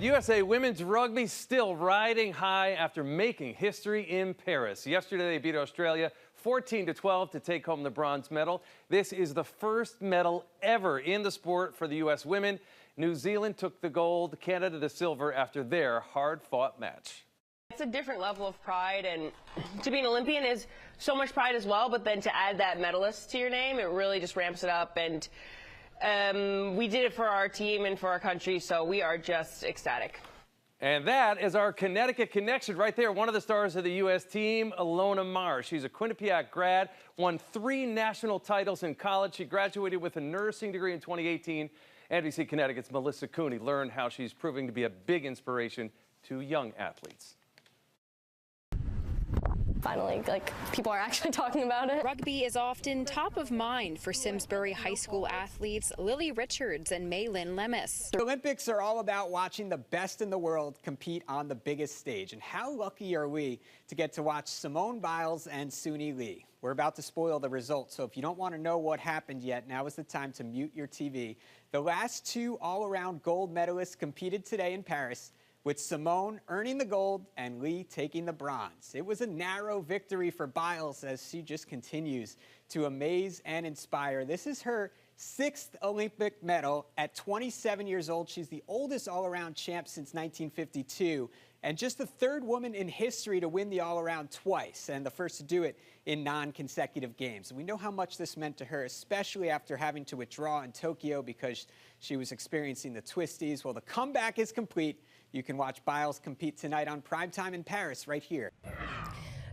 USA women's rugby still riding high after making history in Paris. Yesterday, they beat Australia 14-12 to take home the bronze medal. This is the first medal ever in the sport for the U.S. women. New Zealand took the gold, Canada the silver after their hard-fought match. It's a different level of pride, and to be an Olympian is so much pride as well, but then to add that medalist to your name, it really just ramps it up. And we did it for our team and for our country, so we are just ecstatic. And that is our Connecticut connection right there. One of the stars of the U.S. team, Ilona Maher. She's a Quinnipiac grad, won 3 national titles in college. She graduated with a nursing degree in 2018. NBC Connecticut's Melissa Cooney learned how she's proving to be a big inspiration to young athletes. Finally, people are actually talking about it. Rugby is often top of mind for Simsbury High School athletes Lily Richards and Maylin Lemus. The Olympics are all about watching the best in the world compete on the biggest stage. And how lucky are we to get to watch Simone Biles and Suni Lee? We're about to spoil the results, so if you don't want to know what happened yet, now is the time to mute your TV. The last 2 all-around gold medalists competed today in Paris, with Simone earning the gold and Lee taking the bronze. It was a narrow victory for Biles as she just continues to amaze and inspire. This is her 6th Olympic medal at 27 years old. She's the oldest all-around champ since 1952 and just the 3rd woman in history to win the all-around twice and the first to do it in non-consecutive games. We know how much this meant to her, especially after having to withdraw in Tokyo because she was experiencing the twisties. Well, the comeback is complete. You can watch Biles compete tonight on primetime in Paris right here.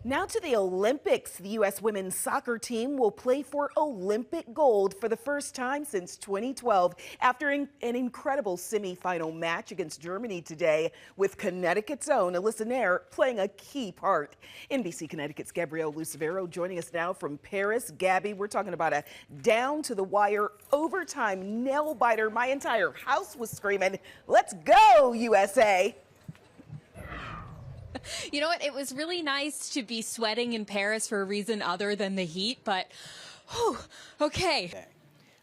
Now to the Olympics. The U.S. women's soccer team will play for Olympic gold for the first time since 2012 after an incredible semifinal match against Germany today, with Connecticut's own Alyssa Nair playing a key part. NBC Connecticut's Gabrielle Lucevero joining us now from Paris. Gabby, we're talking about a down-to-the-wire overtime nail-biter. My entire house was screaming, "Let's go, USA!" You know what? It was really nice to be sweating in Paris for a reason other than the heat, but whew, okay.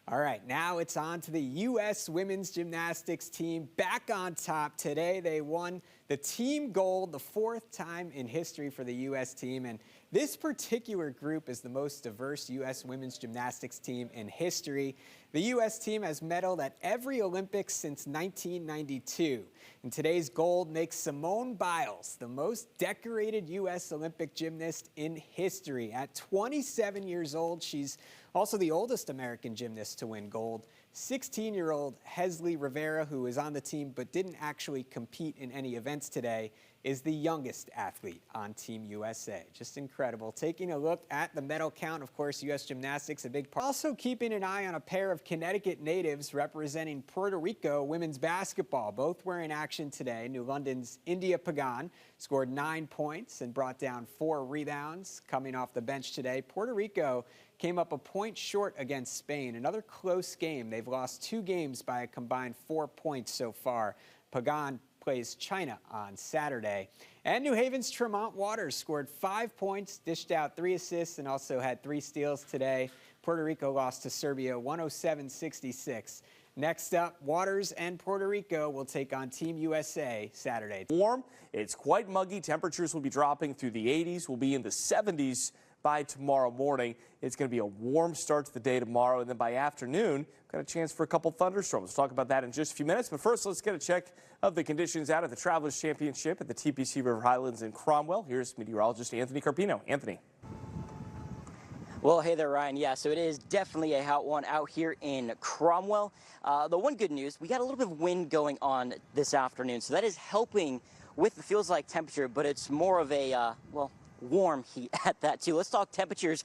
All right, now it's on to the U.S. women's gymnastics team back on top. Today they won the team gold, the 4th time in history for the U.S. team. And this particular group is the most diverse U.S. women's gymnastics team in history. The U.S. team has medaled at every Olympics since 1992. And today's gold makes Simone Biles the most decorated U.S. Olympic gymnast in history. At 27 years old, she's also the oldest American gymnast to win gold. 16-year-old Hesley Rivera, who is on the team but didn't actually compete in any events today, is the youngest athlete on Team USA. Just incredible. Taking a look at the medal count, of course, U.S. gymnastics a big part. Also keeping an eye on a pair of Connecticut natives representing Puerto Rico women's basketball. Both were in action today. New London's India Pagan scored 9 points and brought down 4 rebounds. Coming off the bench today, Puerto Rico came up a point short against Spain. Another close game. They've lost 2 games by a combined 4 points so far. Pagan plays China on Saturday. And New Haven's Tremont Waters scored 5 points, dished out 3 assists, and also had 3 steals today. Puerto Rico lost to Serbia 107-66. Next up, Waters and Puerto Rico will take on Team USA Saturday. Warm, it's quite muggy. Temperatures will be dropping through the 80s. We'll be in the 70s by tomorrow morning. It's going to be a warm start to the day tomorrow, and then by afternoon, got a chance for a couple thunderstorms. We'll talk about that in just a few minutes, but first, let's get a check of the conditions out at the Travelers Championship at the TPC River Highlands in Cromwell. Here's meteorologist Anthony Carpino. Anthony. Well, hey there, Ryan. Yeah, so it is definitely a hot one out here in Cromwell. The one good news, we got a little bit of wind going on this afternoon, so that is helping with the feels like temperature, but it's more of a, well, warm heat at that too. Let's talk temperatures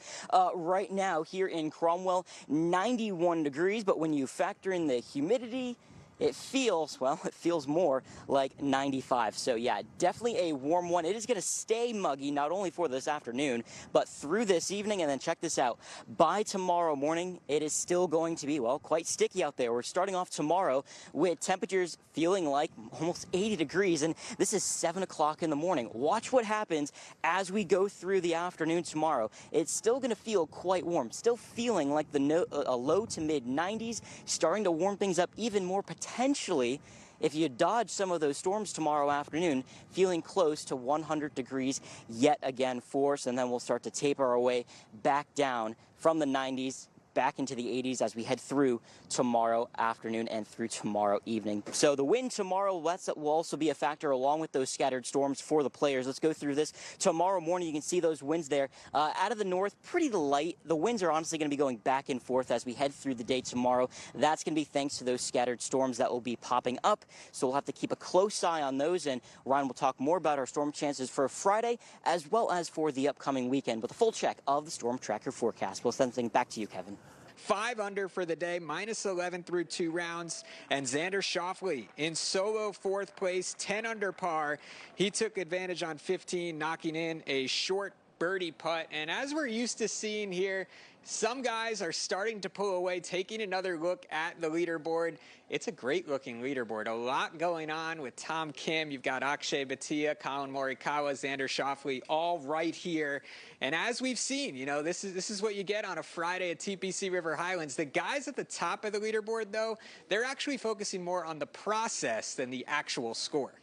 right now here in Cromwell, 91 degrees, but when you factor in the humidity, it feels, well, it feels more like 95. So yeah, definitely a warm one. It is going to stay muggy, not only for this afternoon, but through this evening. And then check this out. By tomorrow morning, it is still going to be, well, quite sticky out there. We're starting off tomorrow with temperatures feeling like almost 80 degrees. And this is 7 o'clock in the morning. Watch what happens as we go through the afternoon tomorrow. It's still going to feel quite warm, still feeling like a low to mid 90s, starting to warm things up even more potentially if you dodge some of those storms tomorrow afternoon, feeling close to 100 degrees yet again for us, and then we'll start to taper our way back down from the 90s back into the 80s as we head through tomorrow afternoon and through tomorrow evening. So the wind tomorrow will also be a factor along with those scattered storms for the players. Let's go through this. Tomorrow morning, you can see those winds there. Out of the north, pretty light. The winds are honestly going to be going back and forth as we head through the day tomorrow. That's going to be thanks to those scattered storms that will be popping up. So we'll have to keep a close eye on those. And Ryan will talk more about our storm chances for Friday as well as for the upcoming weekend with a full check of the Storm Tracker forecast. We'll send things back to you, Kevin. 5 under for the day, minus 11 through 2 rounds. And Xander Schauffele in solo 4th place, 10 under par. He took advantage on 15, knocking in a short birdie putt. And as we're used to seeing here, some guys are starting to pull away, taking another look at the leaderboard. It's a great-looking leaderboard. A lot going on with Tom Kim. You've got Akshay Bhatia, Colin Morikawa, Xander Schauffele, all right here. And as we've seen, you know, this is what you get on a Friday at TPC River Highlands. The guys at the top of the leaderboard, though, they're actually focusing more on the process than the actual score.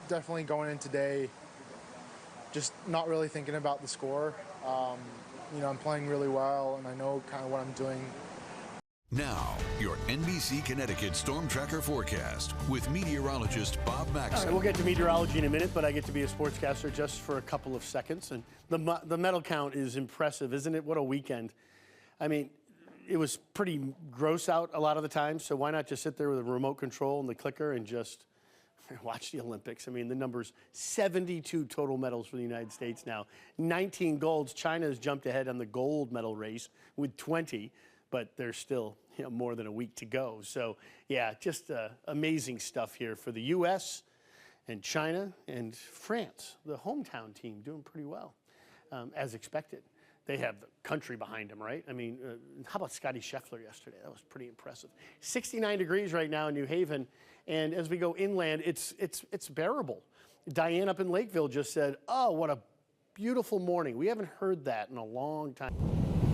Definitely going in today, just not really thinking about the score. You know, I'm playing really well, and I know kind of what I'm doing. Now, your NBC Connecticut Storm Tracker forecast with meteorologist Bob Maxon. All right, we'll get to meteorology in a minute, but I get to be a sportscaster just for a couple of seconds. And the medal count is impressive, isn't it? What a weekend. I mean, it was pretty gross out a lot of the time, so why not just sit there with a remote control and the clicker and just watch the Olympics. I mean, the numbers, 72 total medals for the United States now, 19 golds. China has jumped ahead on the gold medal race with 20, but there's still more than a week to go. So, yeah, just amazing stuff here for the U.S. and China and France, the hometown team, doing pretty well, as expected. They have the country behind them, right? I mean, how about Scotty Scheffler yesterday? That was pretty impressive. 69 degrees right now in New Haven. And as we go inland, it's bearable. Diane up in Lakeville just said, oh, what a beautiful morning. We haven't heard that in a long time.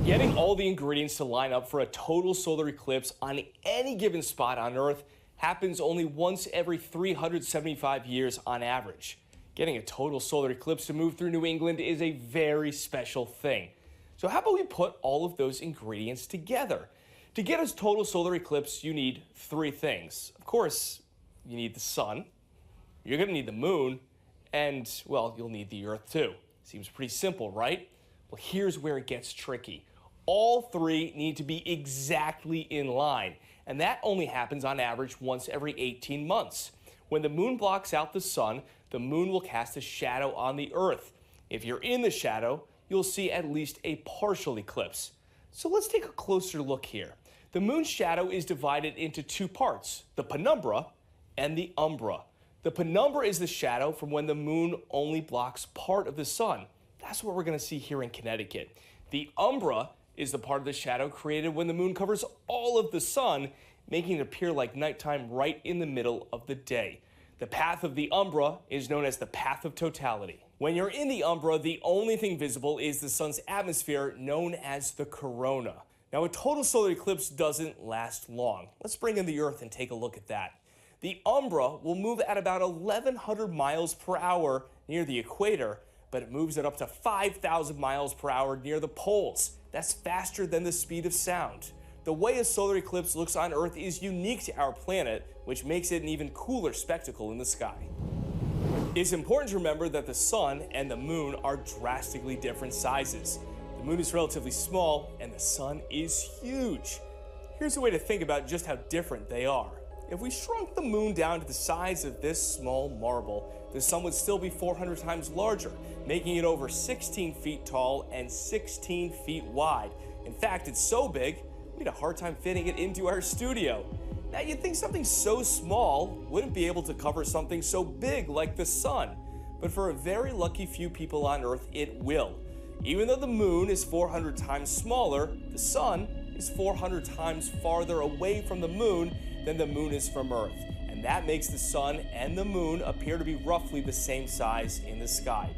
Getting all the ingredients to line up for a total solar eclipse on any given spot on Earth happens only once every 375 years on average. Getting a total solar eclipse to move through New England is a very special thing. So how about we put all of those ingredients together? To get a total solar eclipse, you need 3 things. Of course, you need the sun, you're going to need the moon, and, well, you'll need the Earth too. Seems pretty simple, right? Well, here's where it gets tricky. All 3 need to be exactly in line, and that only happens on average once every 18 months. When the moon blocks out the sun, the moon will cast a shadow on the Earth. If you're in the shadow, you'll see at least a partial eclipse. So let's take a closer look here. The moon's shadow is divided into 2 parts, the penumbra and the umbra. The penumbra is the shadow from when the moon only blocks part of the sun. That's what we're going to see here in Connecticut. The umbra is the part of the shadow created when the moon covers all of the sun, making it appear like nighttime right in the middle of the day. The path of the umbra is known as the path of totality. When you're in the umbra, the only thing visible is the sun's atmosphere, known as the corona. Now, a total solar eclipse doesn't last long. Let's bring in the Earth and take a look at that. The umbra will move at about 1,100 miles per hour near the equator, but it moves at up to 5,000 miles per hour near the poles. That's faster than the speed of sound. The way a solar eclipse looks on Earth is unique to our planet, which makes it an even cooler spectacle in the sky. It's important to remember that the sun and the moon are drastically different sizes. The moon is relatively small and the sun is huge. Here's a way to think about just how different they are. If we shrunk the moon down to the size of this small marble, the sun would still be 400 times larger, making it over 16 feet tall and 16 feet wide. In fact, it's so big, we had a hard time fitting it into our studio. Now, you'd think something so small wouldn't be able to cover something so big like the sun, but for a very lucky few people on Earth, it will. Even though the moon is 400 times smaller, the sun is 400 times farther away from the moon than the moon is from Earth, and that makes the sun and the moon appear to be roughly the same size in the sky.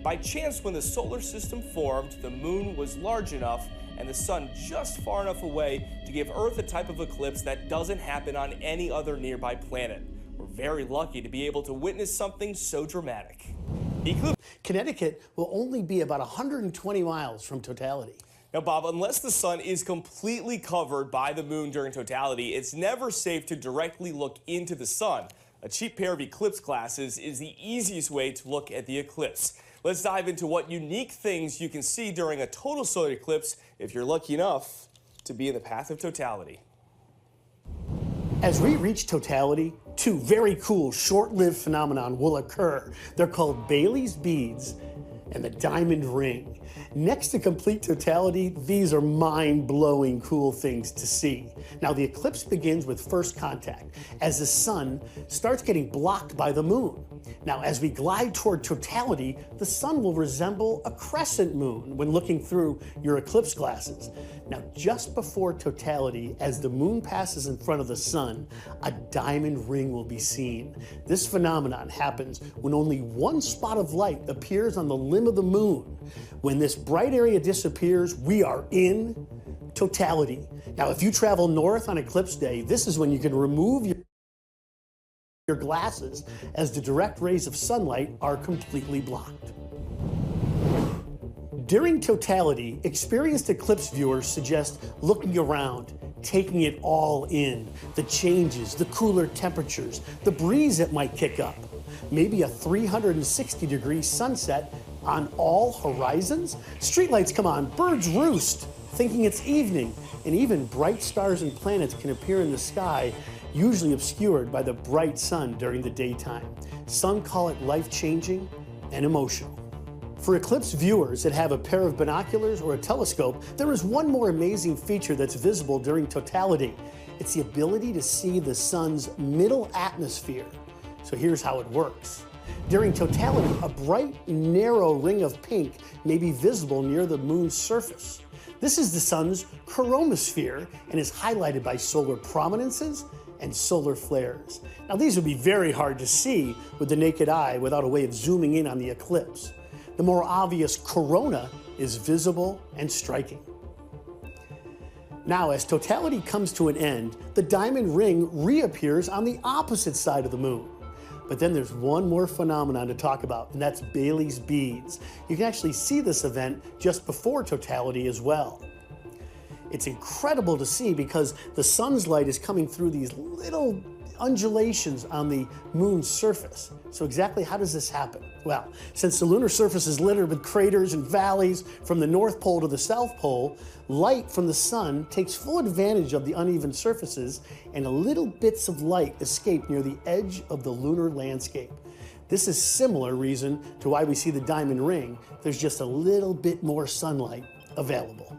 By chance, when the solar system formed, the moon was large enough and the sun just far enough away to give Earth a type of eclipse that doesn't happen on any other nearby planet. We're very lucky to be able to witness something so dramatic. Connecticut will only be about 120 miles from totality. Now, Bob, unless the sun is completely covered by the moon during totality, it's never safe to directly look into the sun. A cheap pair of eclipse glasses is the easiest way to look at the eclipse. Let's dive into what unique things you can see during a total solar eclipse if you're lucky enough to be in the path of totality. As we reach totality, two very cool short-lived phenomena will occur. They're called Bailey's beads and the diamond ring. Next to complete totality, these are mind-blowing cool things to see. Now, the eclipse begins with first contact as the sun starts getting blocked by the moon. Now, as we glide toward totality, the sun will resemble a crescent moon when looking through your eclipse glasses. Now, just before totality, as the moon passes in front of the sun, a diamond ring will be seen. This phenomenon happens when only one spot of light appears on the limb of the moon. When this bright area disappears, we are in totality. Now, if you travel north on eclipse day, this is when you can remove your glasses as the direct rays of sunlight are completely blocked. During totality, experienced eclipse viewers suggest looking around, taking it all in, the changes, the cooler temperatures, the breeze that might kick up, maybe a 360-degree sunset on all horizons. Streetlights come on, birds roost, thinking it's evening, and even bright stars and planets can appear in the sky, usually obscured by the bright sun during the daytime. Some call it life-changing and emotional. For eclipse viewers that have a pair of binoculars or a telescope, there is one more amazing feature that's visible during totality. It's the ability to see the sun's middle atmosphere. So here's how it works. During totality, a bright, narrow ring of pink may be visible near the moon's surface. This is the sun's chromosphere and is highlighted by solar prominences and solar flares. Now, these would be very hard to see with the naked eye without a way of zooming in on the eclipse. The more obvious corona is visible and striking. Now, as totality comes to an end, the diamond ring reappears on the opposite side of the moon. But then there's one more phenomenon to talk about, and that's Bailey's beads. You can actually see this event just before totality as well. It's incredible to see because the sun's light is coming through these little undulations on the moon's surface. So exactly how does this happen? Well, since the lunar surface is littered with craters and valleys from the North Pole to the South Pole, light from the sun takes full advantage of the uneven surfaces, and little bits of light escape near the edge of the lunar landscape. This is similar reason to why we see the diamond ring. There's just a little bit more sunlight available.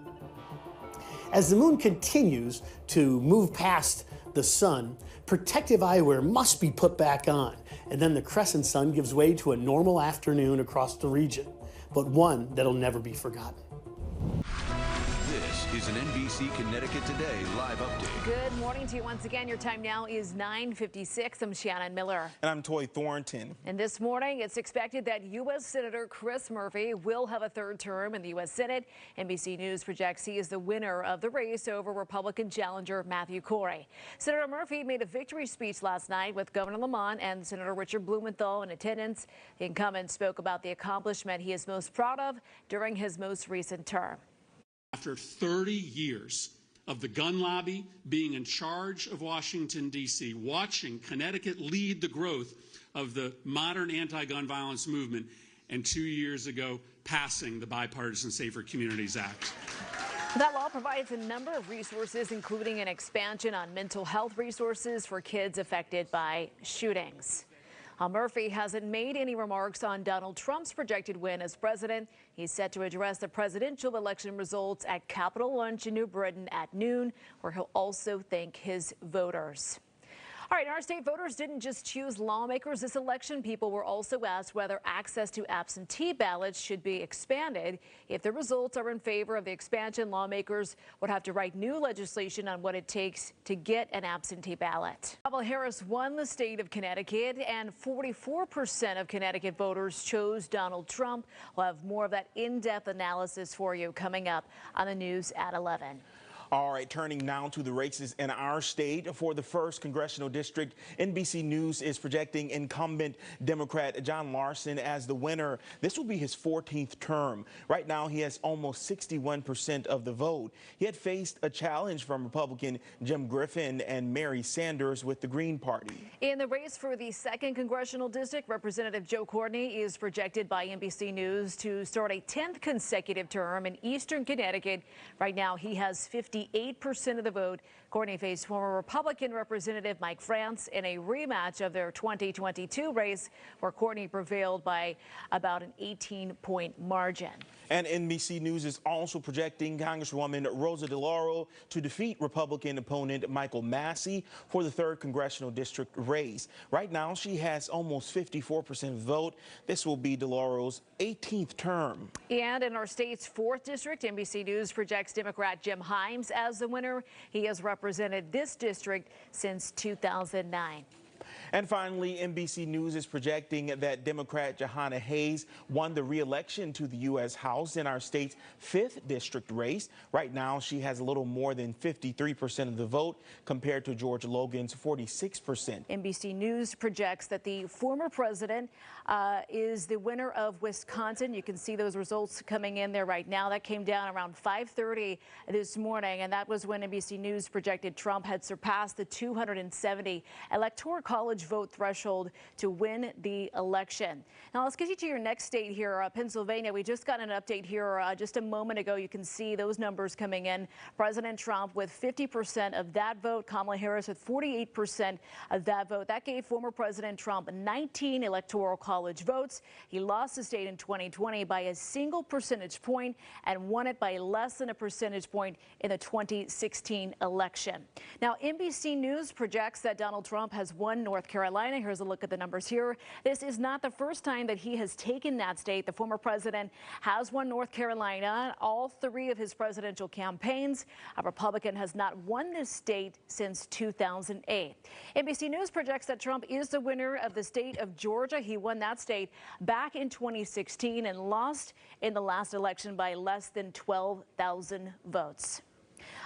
As the moon continues to move past the sun, protective eyewear must be put back on, and then the crescent sun gives way to a normal afternoon across the region, but one that'll never be forgotten. This is an NBC Connecticut Today live update. Good morning to you once again. Your time now is 9:56. I'm Shannon Miller. And I'm Toy Thornton. And this morning, it's expected that U.S. Senator Chris Murphy will have a third term in the U.S. Senate. NBC News projects he is the winner of the race over Republican challenger Matthew Corey. Senator Murphy made a victory speech last night with Governor Lamont and Senator Richard Blumenthal in attendance. The incumbent spoke about the accomplishment he is most proud of during his most recent term. After 30 years of the gun lobby being in charge of Washington, D.C., watching Connecticut lead the growth of the modern anti-gun violence movement, and 2 years ago passing the Bipartisan Safer Communities Act. That law provides a number of resources, including an expansion on mental health resources for kids affected by shootings. Murphy hasn't made any remarks on Donald Trump's projected win as president. He's set to address the presidential election results at Capitol Lunch in New Britain at noon, where he'll also thank his voters. All right, in our state, voters didn't just choose lawmakers this election. People were also asked whether access to absentee ballots should be expanded. If the results are in favor of the expansion, lawmakers would have to write new legislation on what it takes to get an absentee ballot. Kamala Harris won the state of Connecticut, and 44% of Connecticut voters chose Donald Trump. We'll have more of that in-depth analysis for you coming up on the news at 11. All right, turning now to the races in our state. For the 1st congressional district, NBC News is projecting incumbent Democrat John Larson as the winner. This will be his 14th term. Right now, he has almost 61% of the vote. He had faced a challenge from Republican Jim Griffin and Mary Sanders with the Green Party. In the race for the 2nd congressional district, Representative Joe Courtney is projected by NBC News to start a 10th consecutive term in eastern Connecticut. Right now, he has 58% of the vote. Courtney faced former Republican Representative Mike France in a rematch of their 2022 race, where Courtney prevailed by about an 18-point margin. And NBC News is also projecting Congresswoman Rosa DeLauro to defeat Republican opponent Michael Massey for the 3rd congressional district race. Right now, she has almost 54% of the vote. This will be DeLauro's 18th term. And in our state's 4th district, NBC News projects Democrat Jim Himes as the winner. He has represented this district since 2009. And finally, NBC News is projecting that Democrat Jahana Hayes won the re-election to the U.S. House in our state's 5th district race. Right now, she has a little more than 53% of the vote compared to George Logan's 46%. NBC News projects that the former president is the winner of Wisconsin. You can see those results coming in there right now. That came down around 5:30 this morning, and that was when NBC News projected Trump had surpassed the 270 Electoral College vote threshold to win the election. Now let's get you to your next state here, Pennsylvania. We just got an update here just a moment ago. You can see those numbers coming in. President Trump with 50% of that vote, Kamala Harris with 48% of that vote. That gave former President Trump 19 Electoral College votes. He lost the state in 2020 by a single percentage point and won it by less than a percentage point in the 2016 election. Now, NBC News projects that Donald Trump has won North Carolina. Here's a look at the numbers here. This is not the first time that he has taken that state. The former president has won North Carolina all 3 of his presidential campaigns. A Republican has not won this state since 2008. NBC News projects that Trump is the winner of the state of Georgia. He won that state back in 2016 and lost in the last election by less than 12,000 votes.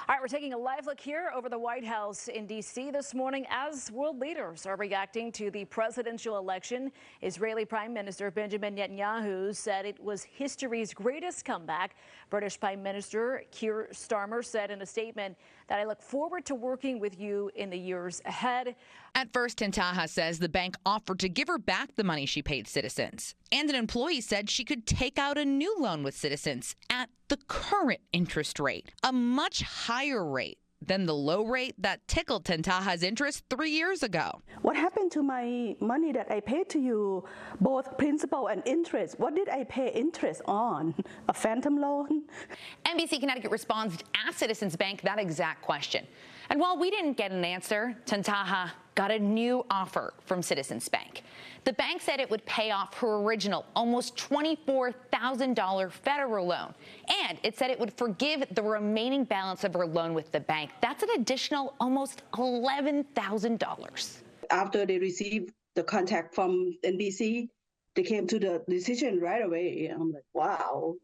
All right, we're taking a live look here over the White House in D.C. this morning as world leaders are reacting to the presidential election. Israeli Prime Minister Benjamin Netanyahu said it was history's greatest comeback. British Prime Minister Keir Starmer said in a statement that I look forward to working with you in the years ahead. At first, Tantaha says the bank offered to give her back the money she paid Citizens. And an employee said she could take out a new loan with Citizens at the current interest rate, a much higher rate than the low rate that tickled Tantaha's interest 3 years ago. What happened to my money that I paid to you, both principal and interest? What did I pay interest on? A phantom loan? NBC Connecticut responds to ask Citizens Bank that exact question. And while we didn't get an answer, Tantaha got a new offer from Citizens Bank. The bank said it would pay off her original almost $24,000 federal loan. And it said it would forgive the remaining balance of her loan with the bank. That's an additional almost $11,000. After they received the contact from NBC, they came to the decision right away. I'm like, wow,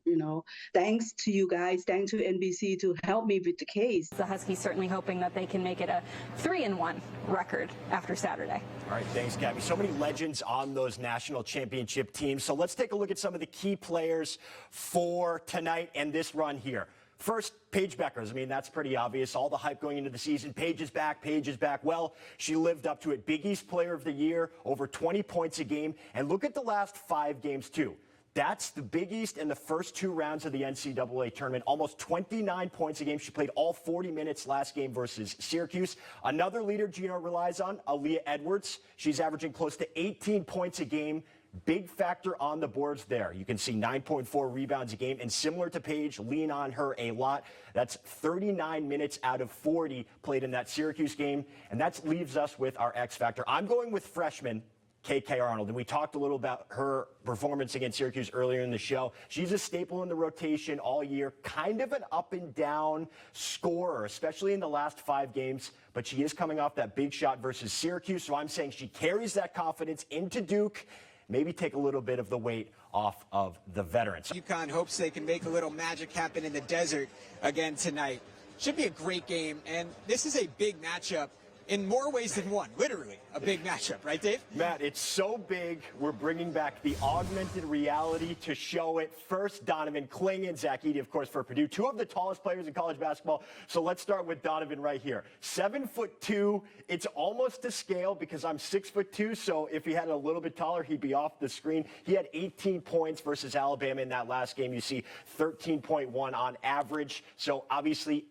thanks to you guys, thanks to NBC to help me with the case. The Huskies certainly hoping that they can make it a 3-1 record after Saturday. All right, thanks, Gabby. So many legends on those national championship teams. So let's take a look at some of the key players for tonight and this run here. First, Paige Beckers. I mean, that's pretty obvious. All the hype going into the season. Paige is back. Paige is back. Well, she lived up to it. Big East Player of the Year, over 20 points a game. And look at the last 5 games, too. That's the Big East in the first 2 rounds of the NCAA tournament. Almost 29 points a game. She played all 40 minutes last game versus Syracuse. Another leader Gino relies on, Aaliyah Edwards. She's averaging close to 18 points a game. Big factor on the boards there. You can see 9.4 rebounds a game, and similar to Paige, lean on her a lot. That's 39 minutes out of 40 played in that Syracuse game, and that leaves us with our X factor. I'm going with freshman KK Arnold, and we talked a little about her performance against Syracuse earlier in the show. She's a staple in the rotation all year, kind of an up and down scorer, especially in the last 5 games, but she is coming off that big shot versus Syracuse, so I'm saying she carries that confidence into Duke, maybe take a little bit of the weight off of the veterans. UConn hopes they can make a little magic happen in the desert again tonight. Should be a great game, and this is a big matchup in more ways than one. Literally a big matchup, right, Dave? Matt, it's so big, we're bringing back the augmented reality to show it. First, Donovan Clingan, Zach Edey, of course, for Purdue, 2 of the tallest players in college basketball. So let's start with Donovan right here. 7'2". It's almost to scale because I'm 6'2", so if he had a little bit taller, he'd be off the screen. He had 18 points versus Alabama in that last game. You see 13.1 on average. So obviously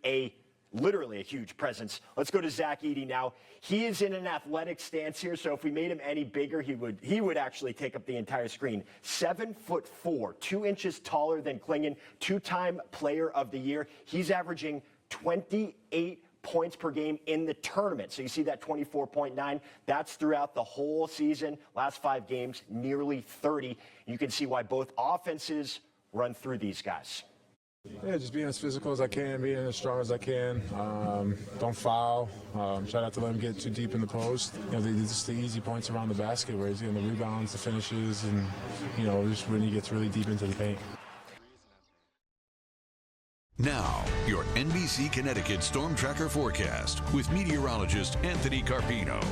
literally a huge presence. Let's go to Zach Edey now. He is in an athletic stance here, so if we made him any bigger, he would actually take up the entire screen. 7'4", 2 inches taller than Clingan, 2-time player of the year. He's averaging 28 points per game in the tournament. So you see that 24.9. That's throughout the whole season. Last 5 games, nearly 30. You can see why both offenses run through these guys. Yeah, just being as physical as I can, being as strong as I can. Don't foul. Try not to let him get too deep in the post. Just the easy points around the basket where he's getting the rebounds, the finishes, and, just when he gets really deep into the paint. Now, your NBC Connecticut Storm Tracker forecast with meteorologist Anthony Carpino.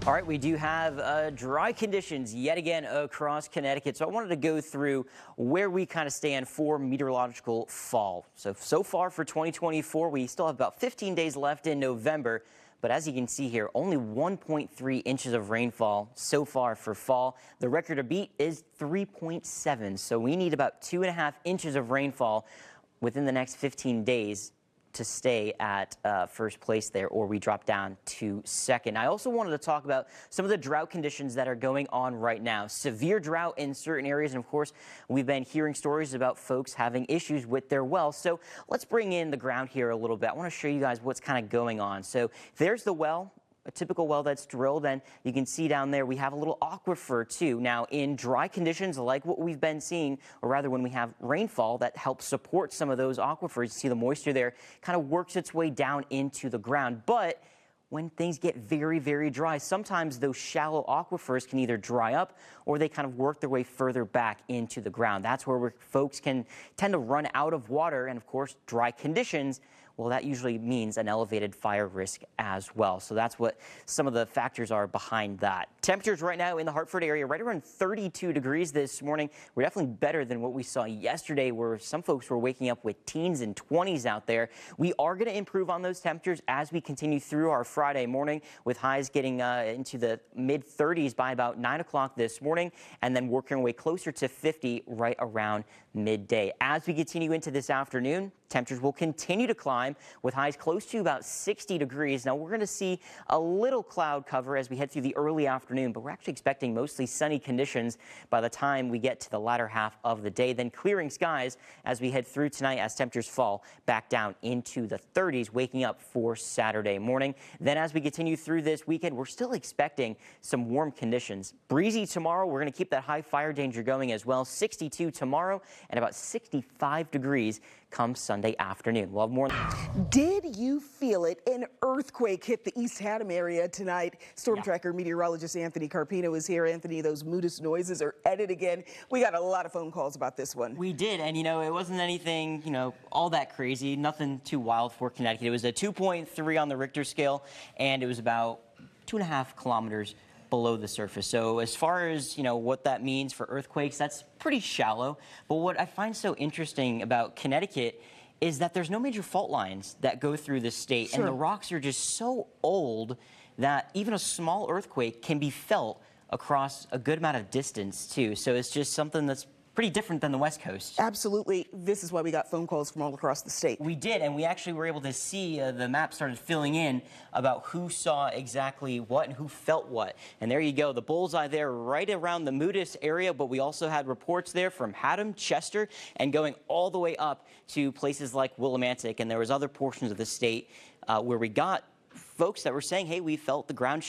All right, we do have dry conditions yet again across Connecticut. So I wanted to go through where we kind of stand for meteorological fall. So far for 2024, we still have about 15 days left in November. But as you can see here, only 1.3 inches of rainfall so far for fall. The record to beat is 3.7. So we need about 2.5 inches of rainfall within the next 15 days to stay at first place there, or we drop down to second. I also wanted to talk about some of the drought conditions that are going on right now. Severe drought in certain areas, and of course, we've been hearing stories about folks having issues with their wells. So let's bring in the ground here a little bit. I want to show you guys what's kind of going on. So there's the well. A typical well that's drilled, and you can see down there we have a little aquifer too. Now in dry conditions like what we've been seeing, or rather when we have rainfall that helps support some of those aquifers, you see the moisture there kind of works its way down into the ground. But when things get very, very dry, sometimes those shallow aquifers can either dry up or they kind of work their way further back into the ground. That's where folks can tend to run out of water, and of course dry conditions, well, that usually means an elevated fire risk as well. So that's what some of the factors are behind that. Temperatures right now in the Hartford area, right around 32 degrees this morning. We're definitely better than what we saw yesterday, where some folks were waking up with teens and 20s out there. We are going to improve on those temperatures as we continue through our Friday morning, with highs getting into the mid 30s by about 9 o'clock this morning, and then working our way closer to 50 right around midday. As we continue into this afternoon, temperatures will continue to climb with highs close to about 60 degrees. Now we're going to see a little cloud cover as we head through the early afternoon, but we're actually expecting mostly sunny conditions by the time we get to the latter half of the day. Then clearing skies as we head through tonight as temperatures fall back down into the 30s, waking up for Saturday morning. Then as we continue through this weekend, we're still expecting some warm conditions. Breezy tomorrow. We're going to keep that high fire danger going as well. 62 tomorrow and about 65 degrees come Sunday afternoon. We'll have more. Did you feel it? An earthquake hit the East Haddam area tonight. Storm Tracker meteorologist Anthony Carpino is here. Anthony, those Moodus noises are at it again. We got a lot of phone calls about this one. We did, and it wasn't anything, all that crazy. Nothing too wild for Connecticut. It was a 2.3 on the Richter scale, and it was about 2.5 kilometers below the surface. So as far as, what that means for earthquakes, that's pretty shallow. But what I find so interesting about Connecticut is that there's no major fault lines that go through the state. Sure. And the rocks are just so old that even a small earthquake can be felt across a good amount of distance too. So it's just something that's pretty different than the West Coast. Absolutely. This is why we got phone calls from all across the state. We did, and we actually were able to see the map started filling in about who saw exactly what and who felt what. And there you go, the bullseye there right around the Moodus area, but we also had reports there from Haddam, Chester, and going all the way up to places like Willimantic, and there was other portions of the state where we got folks that were saying, hey, we felt the ground